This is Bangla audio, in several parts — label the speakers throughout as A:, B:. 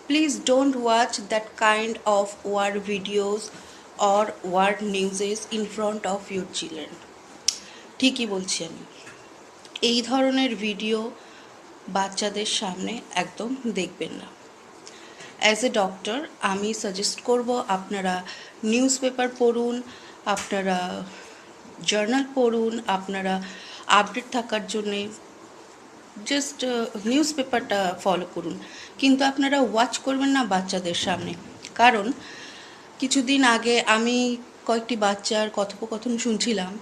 A: Please don't watch that kind of war videos or war news in front of your children. ঠিকই বলছি আমি, এই ধরনের ভিডিও বাচ্চাদের সামনে একদম দেখবেন না। অ্যাজ এ ডক্টর আমি সাজেস্ট করব আপনারা নিউজ পেপার পড়ুন, আপনারা জার্নাল পড়ুন, আপনারা আপডেট থাকার জন্যে জাস্ট নিউজ পেপারটা ফলো করুন, কিন্তু আপনারা ওয়াচ করবেন না বাচ্চাদের সামনে। কারণ কিছুদিন আগে আমি কয়েকটি বাচ্চার কথোপকথন শুনছিলাম,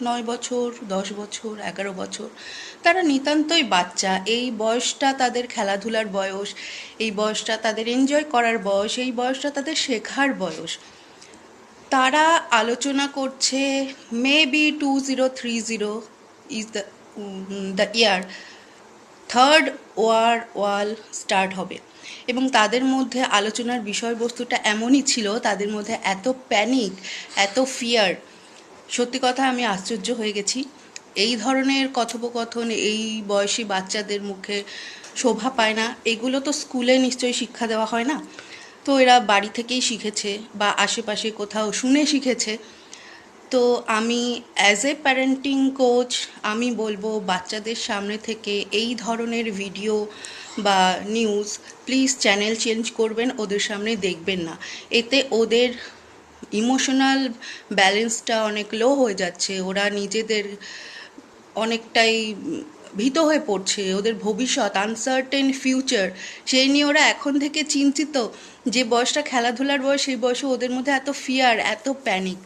A: 9 বছর, 10 বছর, 11 বছর, তারা নিতান্তই বাচ্চা। এই বয়সটা তাদের খেলাধুলার বয়স, এই বয়সটা তাদের এনজয় করার বয়স, এই বয়সটা তাদের শেখার বয়স। তারা আলোচনা করছে maybe 2030 is the year third war start হবে, এবং তাদের মধ্যে আলোচনার বিষয়বস্তুটা এমনই ছিল, তাদের মধ্যে এত প্যানিক, এত ফিয়ার। সত্যি কথা আমি আশ্চর্য হয়ে গেছি। এই ধরনের কথোপকথন এই বয়সী বাচ্চাদের মুখে শোভা পায় না। এগুলো তো স্কুলে নিশ্চয়ই শিক্ষা দেওয়া হয় না, তো এরা বাড়ি থেকেই শিখেছে বা আশেপাশে কোথাও শুনে শিখেছে। তো আমি অ্যাজ এ প্যারেন্টিং কোচ আমি বলবো বাচ্চাদের সামনে থেকে এই ধরনের ভিডিও বা নিউজ প্লিজ চ্যানেল চেঞ্জ করবেন, ওদের সামনে দেখবেন না। এতে ওদের ইমোশনাল ব্যালেন্সটা অনেক লো হয়ে যাচ্ছে, ওরা নিজেদের অনেকটাই ভীত হয়ে পড়ছে, ওদের ভবিষ্যৎ আনসার্টেন ফিউচার সেই নিয়ে ওরা এখন থেকে চিন্তিত। যে বয়সটা খেলাধুলার বয়স সেই বয়সে ওদের মধ্যে এত ফিয়ার, এত প্যানিক।